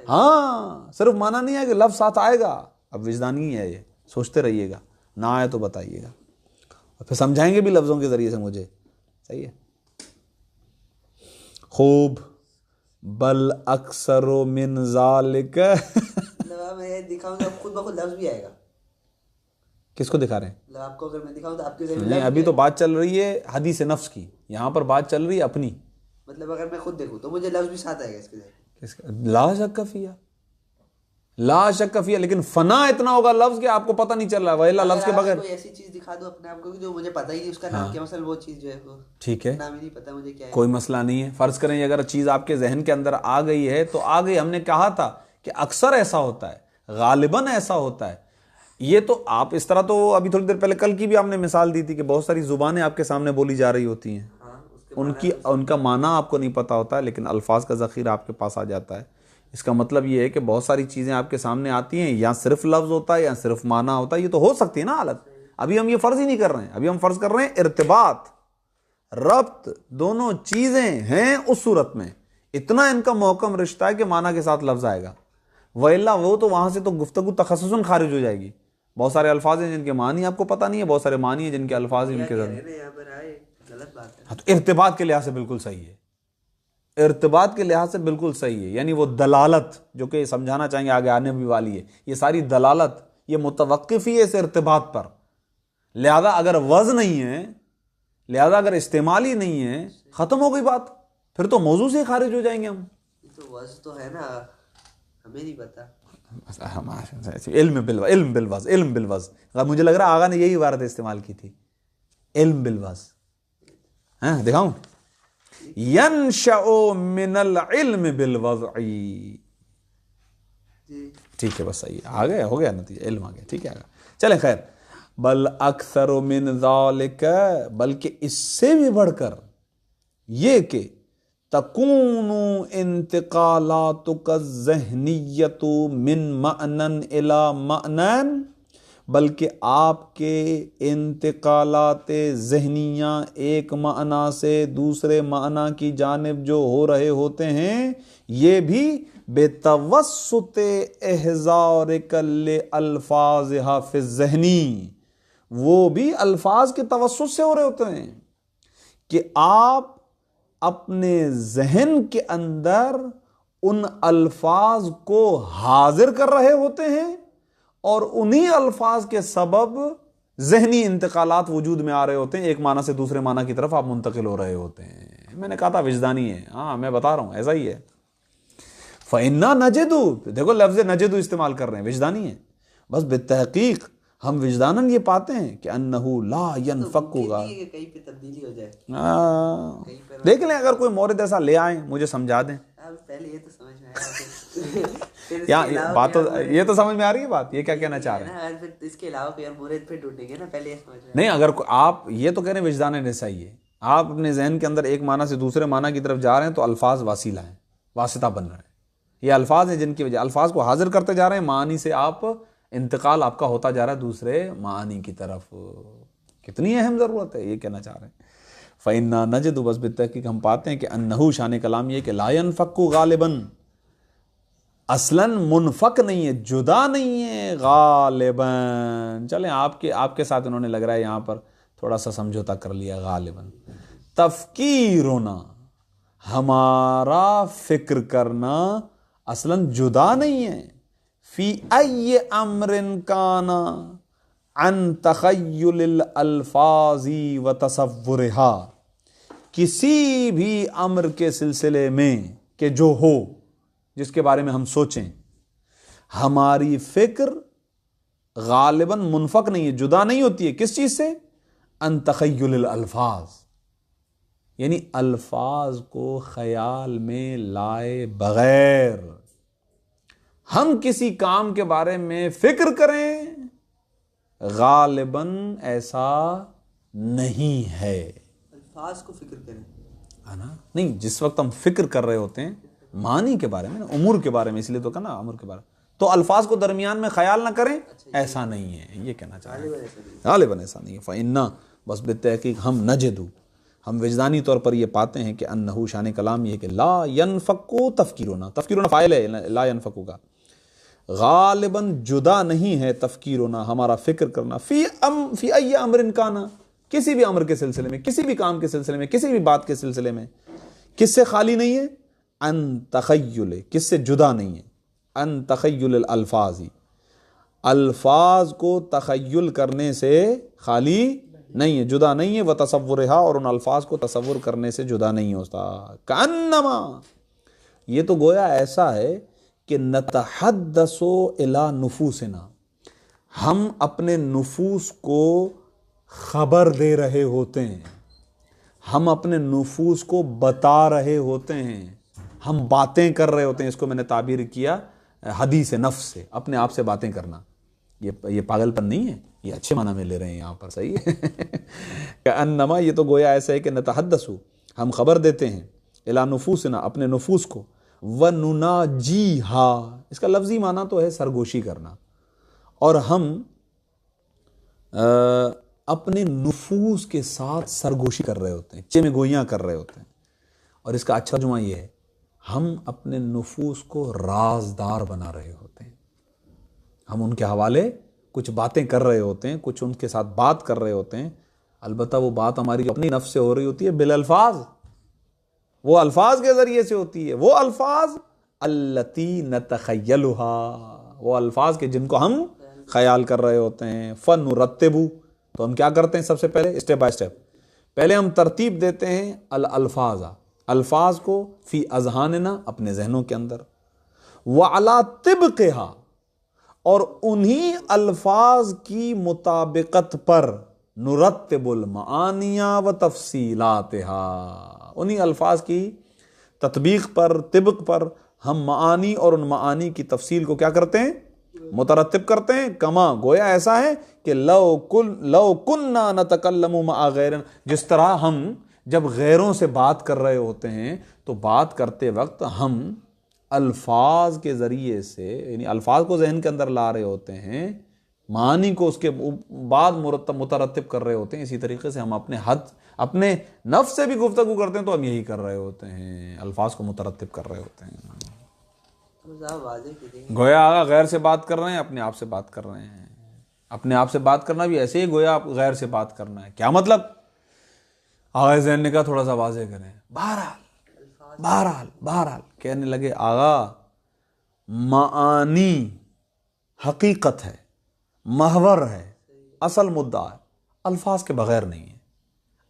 ہاں صرف مانا نہیں ہے کہ لفظ ساتھ آئے گا. اب وجدانی ہے, یہ سوچتے رہیے گا, نہ آئے تو بتائیے گا, اور پھر سمجھائیں گے بھی لفظوں کے ذریعے سے مجھے. صحیح ہے, خوب. بل اکثر من ذالک میں دکھاؤں گا خود بخود لفظ بھی آئے گا. کس کو دکھا رہے ہیں؟ آپ کو اگر میں دکھاؤں تو آپ کے ذہن میں نہیں, ابھی تو بات چل رہی ہے حدیث نفس کی, یہاں پر بات چل رہی ہے اپنی. مطلب اگر میں خود دیکھوں تو مجھے لفظ بھی ساتھ آئے گا اس کے ذہن. لا شک فیہ, لا شک فیہ, لیکن فنا اتنا ہوگا لفظ کہ آپ کو پتہ نہیں چل رہا ہے. ویلا لفظ کے بغیر کوئی ایسی چیز دکھا دو اپنے آپ کو جو مجھے پتہ ہی نہیں اس کا نام کیا, مثلا وہ چیز جو ہے وہ ٹھیک ہے, نام ہی نہیں پتہ مجھے کیا ہے, کوئی مسئلہ نہیں ہے. فرض کریں اگر چیز آپ کے ذہن کے اندر آ گئی ہے تو آ گئی. ہم نے کہا تھا کہ اکثر ایسا ہوتا ہے, غالباً ایسا ہوتا ہے. یہ تو آپ اس طرح, تو ابھی تھوڑی دیر پہلے کل کی بھی آپ نے مثال دی تھی کہ بہت ساری زبانیں آپ کے سامنے بولی جا رہی ہوتی ہیں, ان کا معنی آپ کو نہیں پتا ہوتا ہے, لیکن الفاظ کا ذخیرہ آپ کے پاس آ جاتا ہے. اس کا مطلب یہ ہے کہ بہت ساری چیزیں آپ کے سامنے آتی ہیں, یا صرف لفظ ہوتا ہے یا صرف معنی ہوتا ہے. یہ تو ہو سکتی ہے نا حالت. ابھی ہم یہ فرض ہی نہیں کر رہے ہیں, ابھی ہم فرض کر رہے ہیں ارتباط, ربط, دونوں چیزیں ہیں اس صورت میں. اتنا ان کا محکم رشتہ ہے کہ معنی کے ساتھ لفظ آئے گا. وَإِلَّا وہ تو وہاں سے تو گفتگو تخصصاً خارج ہو جائے گی. بہت سارے الفاظ ہیں جن کے معنی آپ کو پتہ نہیں ہے, بہت سارے معنی ہیں جن کے الفاظ ان کے غلط بات ہے. تو ارتباط کے لحاظ سے بالکل صحیح ہے, ارتباط کے لحاظ سے بالکل صحیح ہے. یعنی وہ دلالت جو کہ سمجھانا چاہیں گے آگے آنے بھی والی ہے, یہ ساری دلالت یہ متوقف ہی ہے اس ارتباط پر. لہذا اگر وزن نہیں ہے, لہذا اگر استعمال ہی نہیں ہے, ختم ہو گئی بات. پھر تو موضوع سے خارج ہو جائیں گے ہم. تو وزن تو ہے نا, ہمیں نہیں پتا. علم بالوز. مجھے لگ رہا ہے آغا نے یہی عبارت استعمال کی تھی, علم بالوز. ہاں دکھاؤں, ینشأ من العلم بالوضع. ٹھیک ہے, بس صحیح ہے, آ گیا, ہو گیا نتیجہ, علم آ گیا. ٹھیک ہے, چلیں خیر. بل اکثر من ذالک, بلکہ اس سے بھی بڑھ کر یہ کہ تکون انتقالاتک الذہنیۃ من معنی الی معنی, بلکہ آپ کے انتقالات ذہنیاں ایک معنی سے دوسرے معنی کی جانب جو ہو رہے ہوتے ہیں, یہ بھی بتوسط احضارک لالفاظھا فی الذہنی, وہ بھی الفاظ کے توسط سے ہو رہے ہوتے ہیں کہ آپ اپنے ذہن کے اندر ان الفاظ کو حاضر کر رہے ہوتے ہیں, اور انہی الفاظ کے سبب ذہنی انتقالات وجود میں آ رہے ہوتے ہیں, ایک معنی سے دوسرے معنی کی طرف آپ منتقل ہو رہے ہوتے ہیں. میں نے کہا تھا وجدانی ہے, ہاں میں بتا رہا ہوں ایسا ہی ہے. فَإِنَّا نَجِدُ, دیکھو لفظ نجدو استعمال کر رہے ہیں, وجدانی ہے. بس بالتحقیق ہم وجداناً یہ پاتے ہیں کہ انہو لا ینفق گا. کہیں پہ تبدیلی ہو جائے, دیکھ لیں اگر کوئی مورد ایسا لے آئیں مجھے سمجھا دیں. پہلے یہ تو سمجھ میں آیا, بات تو یہ تو سمجھ میں آ رہی ہے بات, یہ کیا کہنا چاہ رہے ہیں. اس کے علاوہ کوئی مورد پہ ڈھونڈیں گے نا, پہلے یہ سمجھ میں نہیں, اگر آپ یہ تو کہہ رہے ہیں وجدان ایسا ہی ہے, آپ اپنے ذہن کے اندر ایک معنی سے دوسرے معنی کی طرف جا رہے ہیں تو الفاظ وسیلہ ہیں, واسطہ بن رہے ہیں. یہ الفاظ ہیں جن کی وجہ الفاظ کو حاضر کرتے جا رہے ہیں, معنی سے آپ انتقال آپ کا ہوتا جا رہا ہے دوسرے معنی کی طرف. کتنی اہم ضرورت ہے, یہ کہنا چاہ رہے ہیں. فَإِنَّا نَجِدُ, بس بالتحقیق ہم پاتے ہیں کہ انہو شان کلام یہ کہ لا ينفق غالباً, اصلاً منفق نہیں ہے, جدا نہیں ہے, غالباً. چلیں آپ کے ساتھ انہوں نے لگ رہا ہے یہاں پر تھوڑا سا سمجھوتا کر لیا. غالباً تفکیرنا, ہمارا فکر کرنا اصلاً جدا نہیں ہے. فی ای امر کانا عن تخیل الالفاظ و تصورها, کسی بھی امر کے سلسلے میں کہ جو ہو, جس کے بارے میں ہم سوچیں, ہماری فکر غالباً منفق نہیں ہے, جدا نہیں ہوتی ہے. کس چیز سے؟ ان تخیل الالفاظ, یعنی الفاظ کو خیال میں لائے بغیر ہم کسی کام کے بارے میں فکر کریں، غالباً ایسا نہیں ہے۔ الفاظ کو فکر کریں، ہے نا؟ نہیں، جس وقت ہم فکر کر رہے ہوتے ہیں معنی کے بارے میں، امور کے بارے میں، اس لیے تو کہنا امور کے بارے میں، تو الفاظ کو درمیان میں خیال نہ کریں، ایسا نہیں ہے، یہ کہنا چاہ رہے ہیں۔ غالباً ایسا نہیں ہے۔ فَإِنَّا، بس بالتحقیق ہم نجدو، ہم وجدانی طور پر یہ پاتے ہیں کہ انہو، شان کلام یہ ہے کہ لا ینفقو تفکیرنا، تفکیرنا فاعل ہے لا ینفقو کا، غالباً جدا نہیں ہے تفکیرنا، ہمارا فکر کرنا، فی ای امر کانا، کسی بھی امر کے سلسلے میں، کسی بھی کام کے سلسلے میں، کسی بھی بات کے سلسلے میں، کس سے خالی نہیں ہے؟ ان تخیل، کس سے جدا نہیں ہے؟ ان تخیل الالفاظ، الفاظ کو تخیل کرنے سے خالی نہیں ہے، جدا نہیں ہے، و تصورہا، اور ان الفاظ کو تصور کرنے سے جدا نہیں ہوتا۔ کانما، یہ تو گویا ایسا ہے کہ نتحدث الی نفوسنا، ہم اپنے نفوس کو خبر دے رہے ہوتے ہیں، ہم اپنے نفوس کو بتا رہے ہوتے ہیں، ہم باتیں کر رہے ہوتے ہیں۔ اس کو میں نے تعبیر کیا حدیث نفس سے، اپنے آپ سے باتیں کرنا۔ یہ پاگل پن نہیں ہے، یہ اچھے معنی میں لے رہے ہیں یہاں پر، صحیح ہے کہ انما، یہ تو گویا ایسا ہے کہ نتحدث، ہم خبر دیتے ہیں، الی نفوسنا، اپنے نفوس کو، ونناجیہا، اس کا لفظی معنی تو ہے سرگوشی کرنا، اور ہم اپنے نفوس کے ساتھ سرگوشی کر رہے ہوتے ہیں، چمے گوئیاں کر رہے ہوتے ہیں۔ اور اس کا اچھا جمعہ یہ ہے، ہم اپنے نفوس کو رازدار بنا رہے ہوتے ہیں، ہم ان کے حوالے کچھ باتیں کر رہے ہوتے ہیں، کچھ ان کے ساتھ بات کر رہے ہوتے ہیں، البتہ وہ بات ہماری اپنی نفس سے ہو رہی ہوتی ہے، بالالفاظ، وہ الفاظ کے ذریعے سے ہوتی ہے، وہ الفاظ التی نتخیلھا، وہ الفاظ کے جن کو ہم خیال کر رہے ہوتے ہیں۔ فنرتبو، تو ہم کیا کرتے ہیں؟ سب سے پہلے اسٹیپ بائی اسٹیپ، پہلے ہم ترتیب دیتے ہیں الالفاظ، الفاظ کو، فی اذہاننا، اپنے ذہنوں کے اندر، وعلی طبقہا، اور انہی الفاظ کی مطابقت پر، نرتب المعانی و تفصیلاتہا، انہی الفاظ کی تطبیق پر، طبق پر، ہم معانی اور ان معانی کی تفصیل کو کیا کرتے ہیں؟ مترتب کرتے ہیں۔ کما، گویا ایسا ہے کہ لو کننا نتکلم مع غیرنا، جس طرح ہم جب غیروں سے بات کر رہے ہوتے ہیں تو بات کرتے وقت ہم الفاظ کے ذریعے سے، یعنی الفاظ کو ذہن کے اندر لا رہے ہوتے ہیں، معانی کو اس کے بعد مترتب کر رہے ہوتے ہیں، اسی طریقے سے ہم اپنے نفس سے بھی گفتگو کرتے ہیں تو ہم یہی کر رہے ہوتے ہیں، الفاظ کو مترتب کر رہے ہوتے ہیں۔ گویا آگا غیر سے بات کر رہے ہیں، اپنے آپ سے بات کر رہے ہیں، اپنے آپ سے بات کرنا بھی ایسے ہی گویا آپ غیر سے بات کرنا ہے۔ کیا مطلب؟ آغا ذہن نے کہا تھوڑا سا واضح کریں۔ بہرحال کہنے لگے آغا، معانی حقیقت ہے، محور ہے، اصل مدعا ہے، الفاظ کے بغیر نہیں ہے۔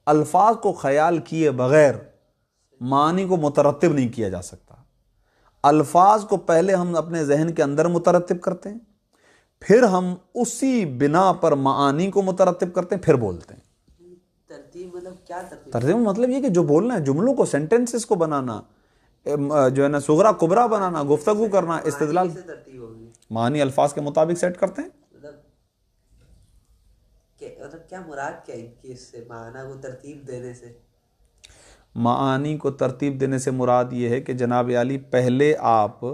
الفاظ کو خیال کیے بغیر معانی کو مترتب نہیں کیا جا سکتا۔ الفاظ کو پہلے ہم اپنے ذہن کے اندر مترتب کرتے ہیں، پھر ہم اسی بنا پر معانی کو مترتب کرتے ہیں، پھر بولتے ہیں۔ ترتیب مطلب کیا؟ ترتیب مطلب یہ کہ جو بولنا ہے، جملوں کو، سینٹنسز کو بنانا، جو ہے نا صغرا کبرا بنانا، گفتگو کرنا، استدلال، معنی الفاظ کے مطابق سیٹ کرتے ہیں۔ مطلب کیا مراد کیا ہے اس سے، معنی کو ترتیب دینے سے؟ معانی کو ترتیب دینے سے مراد یہ ہے کہ جناب عالی پہلے آپ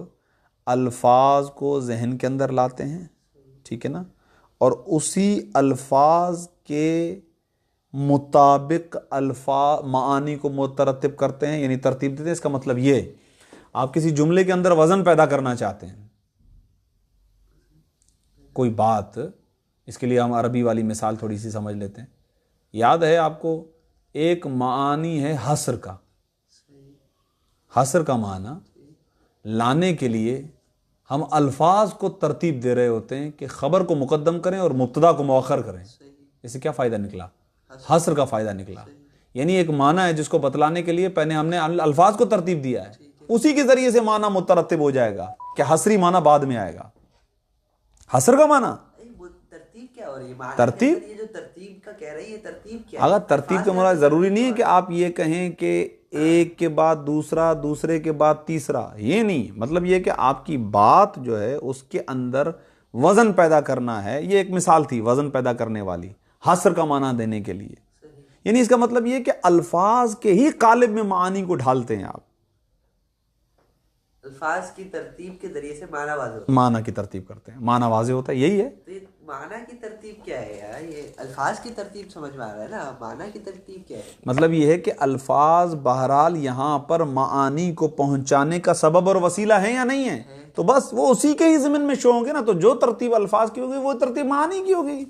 الفاظ کو ذہن کے اندر لاتے ہیں، ٹھیک ہے نا، اور اسی الفاظ کے مطابق معانی کو مترتب کرتے ہیں، یعنی ترتیب دیتے ہیں۔ اس کا مطلب یہ، آپ کسی جملے کے اندر وزن پیدا کرنا چاہتے ہیں، کوئی بات، اس کے لیے ہم عربی والی مثال تھوڑی سی سمجھ لیتے ہیں۔ یاد ہے آپ کو، ایک معانی ہے حصر کا، حصر کا معنی لانے کے لیے ہم الفاظ کو ترتیب دے رہے ہوتے ہیں کہ خبر کو مقدم کریں اور مبتدا کو مؤخر کریں۔ اس سے کیا فائدہ نکلا؟ حصر کا فائدہ نکلا۔ یعنی ایک معنی ہے جس کو بتلانے کے لیے پہلے ہم نے الفاظ کو ترتیب دیا ہے، اسی کے ذریعے سے معنی مترتب ہو جائے گا کہ حصری معنی بعد میں آئے گا۔ حصر کا معنی ترتیب کیا ہو رہی ہے؟ معنی ترتیب، یہ جو ترتیب کا کہہ رہی ہے، ترتیب کیا اگر ترتیب کے مراد ضروری نہیں ہے کہ آپ یہ کہیں کہ ایک کے بعد دوسرا، دوسرے کے بعد تیسرا، یہ نہیں، مطلب یہ کہ آپ کی بات جو ہے اس کے اندر وزن پیدا کرنا ہے. یہ ایک مثال تھی وزن پیدا کرنے والی، حصر کا معنی دینے کے لیے. یعنی اس کا مطلب یہ کہ الفاظ کے ہی قالب میں معانی کو ڈھالتے ہیں آپ، الفاظ کی ترتیب کے ذریعے سے معنی واضح ہوتا ہے، معنی کی ترتیب کرتے ہیں، معنی واضح ہوتا ہے. یہی ہے تو یہ معنی کی ترتیب کیا ہے یار؟ یہ الفاظ کی ترتیب سمجھ میں آ رہا ہے نا، معنی کی ترتیب کیا ہے؟ مطلب یہ ہے کہ الفاظ بہرحال یہاں پر معانی کو پہنچانے کا سبب اور وسیلہ ہے یا نہیں ہے، تو بس وہ اسی کے ہی ضمن میں شو ہوں گے نا. تو جو ترتیب الفاظ کی ہوگی وہ ترتیب معانی کی ہوگی.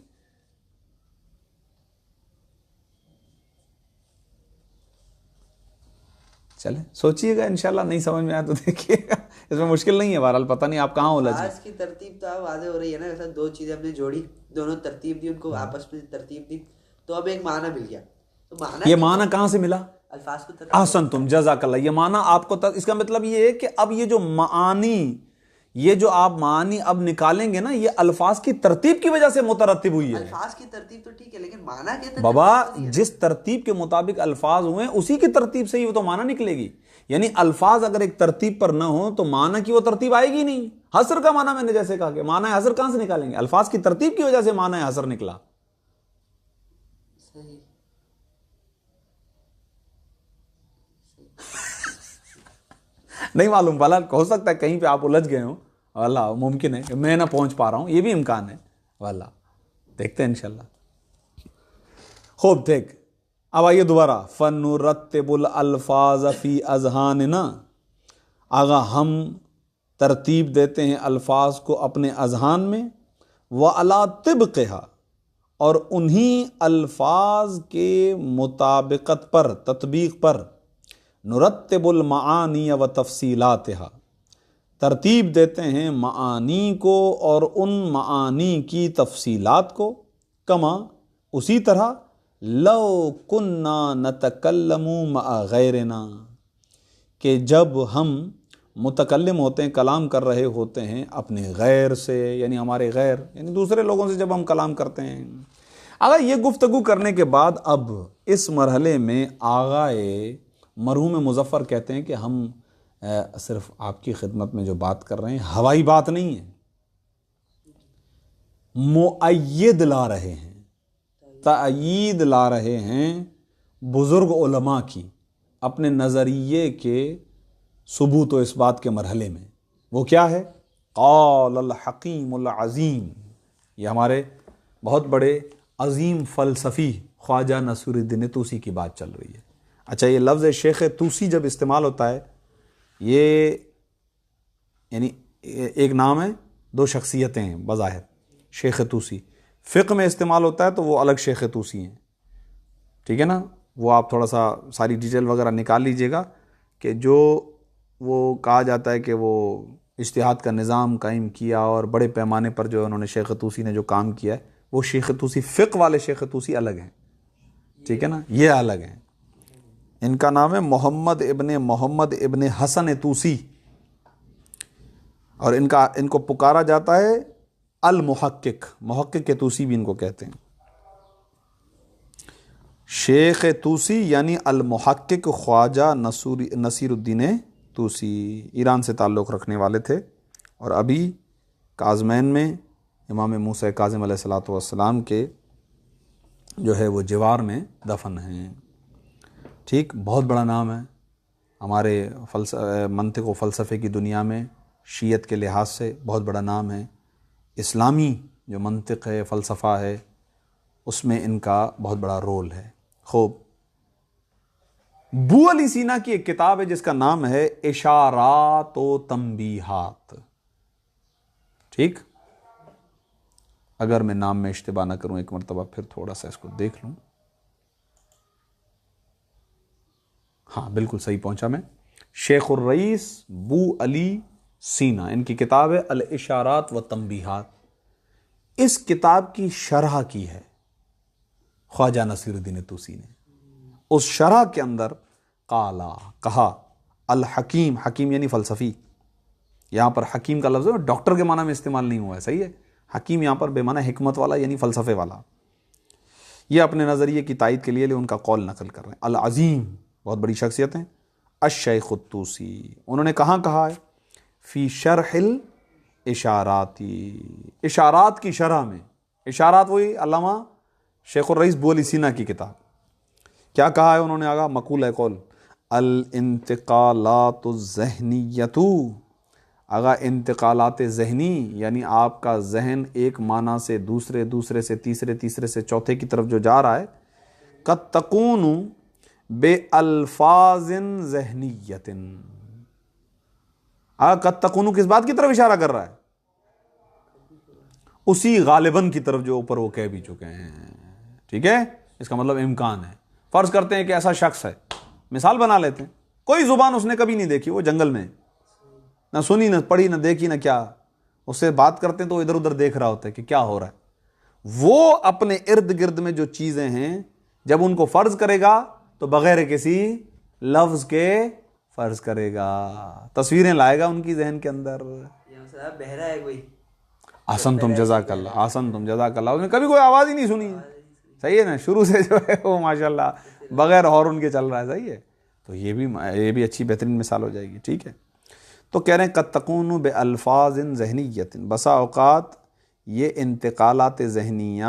چلیں سوچئے گا، انشاءاللہ نہیں سمجھ میں آیا تو دیکھیے گا، اس میں مشکل نہیں ہے. بہرحال پتہ نہیں آپ کہاں الجھ گئے. الفاظ کی ترتیب تو اب واضح ہو رہی ہے نا، جیسا دو چیزیں ہم نے جوڑی، دونوں ترتیب دی، ان کو آپس میں ترتیب دی، تو اب ایک معنی مل گیا. تو معنی یہ معنی کہاں سے ملا؟ الفاظ کو ترتیب. احسنتم، جزاک اللہ. یہ معنی آپ کو اس کا مطلب یہ ہے کہ اب یہ جو معانی، یہ جو آپ معانی اب نکالیں گے نا، یہ الفاظ کی ترتیب کی وجہ سے مترتب ہوئی ہے. الفاظ کی ترتیب تو ٹھیک ہے، لیکن معنی کے ترتیب بابا جس ترتیب کے مطابق الفاظ ہوئے اسی کی ترتیب سے ہی وہ تو معنی نکلے گی. یعنی الفاظ اگر ایک ترتیب پر نہ ہو تو معنی کی وہ ترتیب آئے گی نہیں. حصر کا معنی میں نے جیسے کہا کہ معنی حصر کہاں سے نکالیں گے؟ الفاظ کی ترتیب کی وجہ سے معنی حصر نکلا. صحیح. نہیں معلوم، بھلا ہو سکتا ہے کہیں پہ آپ الجھ گئے ہوں، واللہ ممکن ہے کہ میں نہ پہنچ پا رہا ہوں، یہ بھی امکان ہے. واللہ دیکھتے ہیں انشاءاللہ. خوب دیکھ، اب آئیے دوبارہ. فَنُرَتِّبُ الْأَلْفَاظَ فِي أَذْهَانِنَا، آگا ہم ترتیب دیتے ہیں الفاظ کو اپنے اذہان میں. وَعَلَىٰ طِبْقِهَا، اور انہی الفاظ کے مطابقت پر، تطبیق پر. نرتب المعانی و تفصیلاتها، ترتیب دیتے ہیں معانی کو اور ان معانی کی تفصیلات کو. کما، اسی طرح. لو کننا نتکلم مع غیرنا، کہ جب ہم متکلم ہوتے ہیں، کلام کر رہے ہوتے ہیں اپنے غیر سے، یعنی ہمارے غیر یعنی دوسرے لوگوں سے جب ہم کلام کرتے ہیں. اگر یہ گفتگو کرنے کے بعد اب اس مرحلے میں آغائے مرحوم مظفر کہتے ہیں کہ ہم صرف آپ کی خدمت میں جو بات کر رہے ہیں ہوائی بات نہیں ہے، مؤید لا رہے ہیں، تأیید لا رہے ہیں بزرگ علماء کی اپنے نظریے کے ثبوت و اس بات کے مرحلے میں. وہ کیا ہے؟ قال الحکیم العظیم. یہ ہمارے بہت بڑے عظیم فلسفی خواجہ نصیر الدین طوسی کی بات چل رہی ہے. اچھا، یہ لفظ شیخ طوسی جب استعمال ہوتا ہے، یہ یعنی ایک نام ہے، دو شخصیتیں ہیں بظاہر. شیخ طوسی فقہ میں استعمال ہوتا ہے تو وہ الگ شیخ طوسی ہیں، ٹھیک ہے نا. وہ آپ تھوڑا سا ساری ڈیٹیل وغیرہ نکال لیجئے گا کہ جو وہ کہا جاتا ہے کہ وہ اجتہاد کا نظام قائم کیا اور بڑے پیمانے پر جو انہوں نے شیخ طوسی نے جو کام کیا ہے، وہ شیخ طوسی فقہ والے شیخ طوسی الگ ہیں، ٹھیک ہے نا، یہ الگ ہیں. ان کا نام ہے محمد ابن حسن طوسی، اور ان کو پکارا جاتا ہے المحقق، محقق کے طوسی بھی ان کو کہتے ہیں. شیخ طوسی یعنی المحقق خواجہ نصیر الدین طوسی، ایران سے تعلق رکھنے والے تھے، اور ابھی کاظمین میں امام موسیٰ کاظم علیہ الصلوۃ والسلام کے جو ہے وہ جوار میں دفن ہیں. ٹھیک، بہت بڑا نام ہے ہمارے منطق و فلسفے کی دنیا میں، شیعت کے لحاظ سے بہت بڑا نام ہے. اسلامی جو منطق ہے، فلسفہ ہے، اس میں ان کا بہت بڑا رول ہے. خوب، بو علی سینا کی ایک کتاب ہے جس کا نام ہے اشارات و تنبیہات. ٹھیک، اگر میں نام میں اشتباہ نہ کروں، ایک مرتبہ پھر تھوڑا سا اس کو دیکھ لوں. ہاں بالکل صحیح پہنچا میں. شیخ الرئیس بو علی سینا، ان کی کتاب ہے الاشارات و تنبیہات. اس کتاب کی شرح کی ہے خواجہ نصیر الدین طوسی نے. اس شرح کے اندر قالا، کہا، الحکیم، حکیم یعنی فلسفی. یہاں پر حکیم کا لفظ ہے ڈاکٹر کے معنی میں استعمال نہیں ہوا ہے، صحیح ہے. حکیم یہاں پر بے معنی حکمت والا یعنی فلسفے والا. یہ اپنے نظریے کی تائید کے لیے ان کا قول نقل کر رہے ہیں. العظیم بہت بڑی شخصیت ہیں. الشیخ الطوسی انہوں نے کہاں کہا ہے؟ فی شرح الاشاراتی، اشارات کی شرح میں. اشارات وہی علامہ شیخ الرئیس بولی سینا کی کتاب. کیا کہا ہے انہوں نے؟ آگا مقول ہے قول الانتقالات الذہنیت. آگا انتقالات ذہنی یعنی آپ کا ذہن ایک معنی سے دوسرے، دوسرے سے تیسرے، تیسرے سے چوتھے کی طرف جو جا رہا ہے، قد تکون بے الفاظ ذہنیت. قد تکون کس بات کی طرف اشارہ کر رہا ہے؟ اسی غالباً کی طرف جو اوپر وہ کہہ بھی چکے ہیں. ٹھیک ہے، اس کا مطلب امکان ہے. فرض کرتے ہیں کہ ایسا شخص ہے، مثال بنا لیتے ہیں، کوئی زبان اس نے کبھی نہیں دیکھی، وہ جنگل میں نہ سنی نہ پڑھی نہ دیکھی نہ کیا، اس سے بات کرتے ہیں تو ادھر ادھر دیکھ رہا ہوتا ہے کہ کیا ہو رہا ہے. وہ اپنے ارد گرد میں جو چیزیں ہیں جب ان کو فرض کرے گا تو بغیر کسی لفظ کے فرض کرے گا، تصویریں لائے گا ان کی ذہن کے اندر. بہرا ہے کوئی، آسن تم جزاک اللہ، آسن تم جزاک اللہ. اس نے کبھی کوئی آواز ہی نہیں سنی ہے. صحیح ہے نا، شروع سے جو ہے وہ ماشاءاللہ بغیر ہارن کے چل رہا ہے. صحیح ہے، تو یہ بھی اچھی بہترین مثال ہو جائے گی. ٹھیک ہے، تو کہہ رہے ہیں قد تکون بالفاظ ذہنیت، بسا اوقات یہ انتقالات ذہنیہ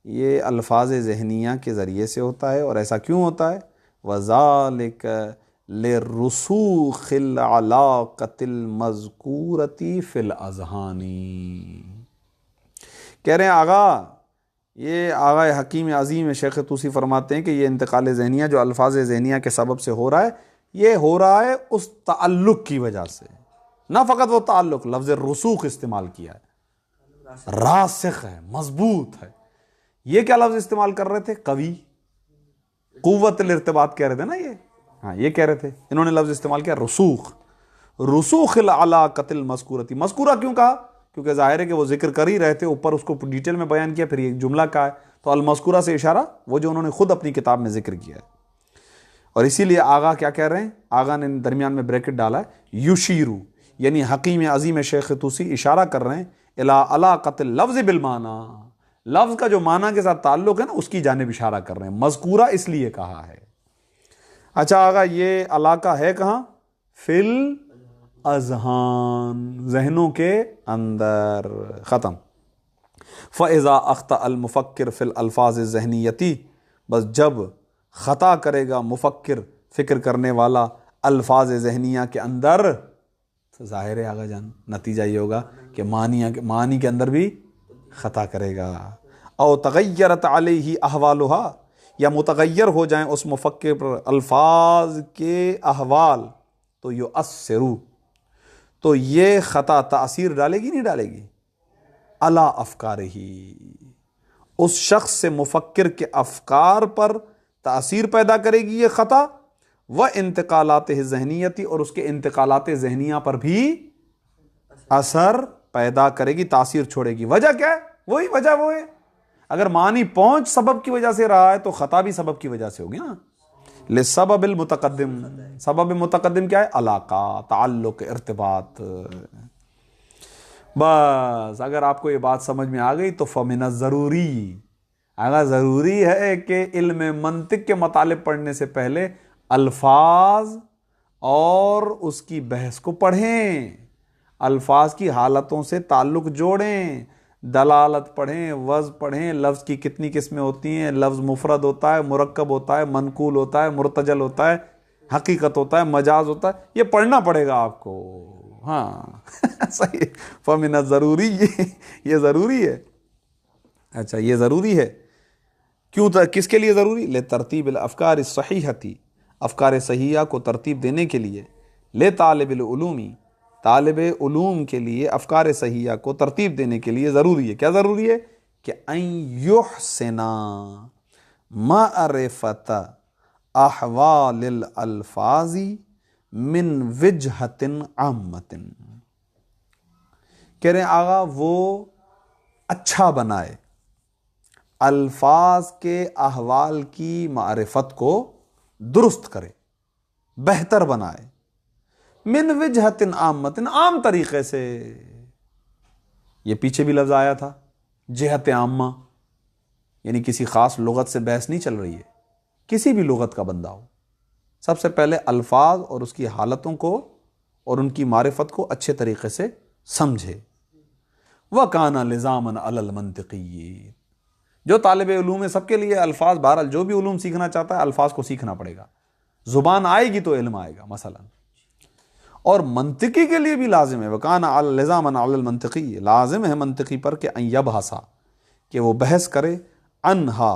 یہ الفاظ ذہنیہ کے ذریعے سے ہوتا ہے. اور ایسا کیوں ہوتا ہے؟ وذالک لرسوخ العلاقۃ المذکورۃ فی الاذہان. کہہ رہے ہیں آغا حکیم عظیم شیخ طوسی فرماتے ہیں کہ یہ انتقال ذہنیہ جو الفاظ ذہنیہ کے سبب سے ہو رہا ہے، یہ ہو رہا ہے اس تعلق کی وجہ سے. نہ فقط وہ تعلق، لفظ رسوخ استعمال کیا ہے، راسخ ہے، مضبوط ہے. یہ کیا لفظ استعمال کر رہے تھے؟ قوی، قوت الارتباط کہہ رہے تھے نا یہ. ہاں یہ کہہ رہے تھے، انہوں نے لفظ استعمال کیا رسوخ. رسوخ العلاقۃ المذکورۃ. مذکورہ کیوں کہا؟ کیونکہ ظاہر ہے کہ وہ ذکر کر ہی رہے تھے، اوپر اس کو ڈیٹیل میں بیان کیا، پھر ایک جملہ کا ہے تو المذکورہ سے اشارہ وہ جو انہوں نے خود اپنی کتاب میں ذکر کیا ہے. اور اسی لیے آغا کیا کہہ رہے ہیں؟ آغا نے درمیان میں بریکٹ ڈالا ہے یشیرو، یعنی حکیم عظیم شیخ طوسی اشارہ کر رہے ہیں الی علاقۃ اللفظ بالمعنی، لفظ کا جو معنی کے ساتھ تعلق ہے نا اس کی جانب اشارہ کر رہے ہیں. مذکورہ اس لیے کہا ہے. اچھا آغا یہ علاقہ ہے کہاں؟ فی الاذہان، ذہنوں کے اندر. ختم. فَإِذَا أَخْطَأَ الْمُفَكِّرُ فِي الْأَلْفَاظِ الذَّهْنِيَّةِ، بس جب خطا کرے گا مفکر، فکر کرنے والا، الفاظ ذہنیہ کے اندر، تو ظاہر ہے آگا جان نتیجہ یہ ہوگا کہ معنی کے اندر بھی خطا کرے گا. او تغیرت علیہ احوالها، یا متغیر ہو جائیں اس مفکر پر الفاظ کے احوال، تو یؤثرو، تو یہ خطا تاثیر ڈالے گی نہیں ڈالے گی؟ علی افکارہ، اس شخص سے مفکر کے افکار پر تاثیر پیدا کرے گی یہ خطا. و انتقالات ذہنیتی، اور اس کے انتقالات ذہنیہ پر بھی اثر پیدا کرے گی، تاثیر چھوڑے گی. وجہ کیا ہے؟ وہی وجہ وہ ہے، اگر معنی پہنچ سبب کی وجہ سے رہا ہے تو خطا بھی سبب کی وجہ سے ہوگی نا. لسبب المتقدم، سبب متقدم کیا ہے؟ علاقہ، تعلق، ارتباط. بس اگر آپ کو یہ بات سمجھ میں آ گئی تو فمن الضروری، اگر ضروری ہے کہ علم منطق کے مطالب پڑھنے سے پہلے الفاظ اور اس کی بحث کو پڑھیں، الفاظ کی حالتوں سے تعلق جوڑیں، دلالت پڑھیں، وضع پڑھیں، لفظ کی کتنی قسمیں ہوتی ہیں، لفظ مفرد ہوتا ہے، مرکب ہوتا ہے، منقول ہوتا ہے، مرتجل ہوتا ہے، حقیقت ہوتا ہے، مجاز ہوتا ہے، یہ پڑھنا پڑے گا آپ کو. ہاں صحیح. فمن الضروری، یہ ضروری ہے. اچھا یہ ضروری ہے کیوں؟ کس کے لیے ضروری؟ لترتیب الافکار الصحیحۃ، افکار صحیحہ کو ترتیب دینے کے لیے. لے طالب العلومی، طالب علوم کے لیے افکار صحیحہ کو ترتیب دینے کے لیے ضروری ہے. کیا ضروری ہے؟ کہ ان یحسن معرفت احوال الالفاظ من وجہۃ عامۃ. کہہ رہے ہیں آغا وہ اچھا بنائے الفاظ کے احوال کی معرفت کو، درست کرے، بہتر بنائے، من وجہۃ عامۃ، عام طریقے سے. یہ پیچھے بھی لفظ آیا تھا جہت عامہ، یعنی کسی خاص لغت سے بحث نہیں چل رہی ہے، کسی بھی لغت کا بندہ ہو، سب سے پہلے الفاظ اور اس کی حالتوں کو اور ان کی معرفت کو اچھے طریقے سے سمجھے۔ وَكَانَ لِزَامًا عَلَى الْمَنْطِقِيِّينَ، جو طالب علوم ہے سب کے لیے الفاظ، بہرحال جو بھی علوم سیکھنا چاہتا ہے الفاظ کو سیکھنا پڑے گا، زبان آئے گی تو علم آئے گا مثلا، اور منطقی کے لیے بھی لازم ہے، وَكَانَ لِزَامًا عَلَى الْمَنْطِقِيِّ، لازم ہے منطقی پر کہ ان یبحث، کہ وہ بحث کرے، انہا،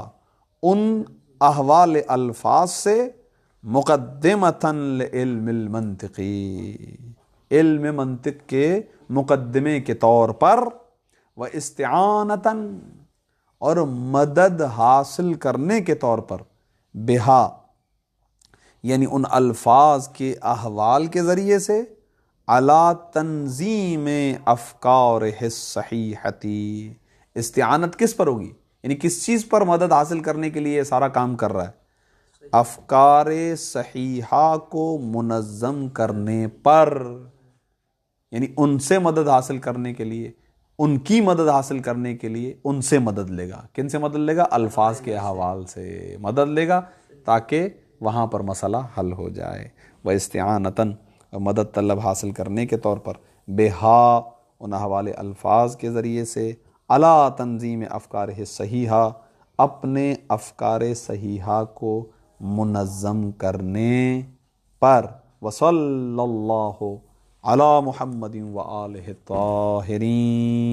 ان احوال الفاظ سے، مقدمتاً لعلم المنطقی، علم منطق کے مقدمے کے طور پر، و استعانتاً، اور مدد حاصل کرنے کے طور پر، بہا، یعنی ان الفاظ کے احوال کے ذریعے سے، علی تنظیم افکارہ الصحیحتی، استعانت کس پر ہوگی، یعنی کس چیز پر مدد حاصل کرنے کے لیے یہ سارا کام کر رہا ہے، افکار صحیحہ کو منظم کرنے پر، یعنی ان سے مدد حاصل کرنے کے لیے، ان کی مدد حاصل کرنے کے لیے ان سے مدد لے گا۔ کن سے مدد لے گا؟ الفاظ کے احوال سے مدد لے گا تاکہ وہاں پر مسئلہ حل ہو جائے۔ وَإِسْتِعَانَةً، مدد طلب حاصل کرنے کے طور پر، بہا، ان احوال الفاظ کے ذریعے سے، علی تنظیم افکارہ الصحیحہ، اپنے افکار صحیحہ کو منظم کرنے پر۔ وصلی اللہ علی محمد وآلہ الطاہرین۔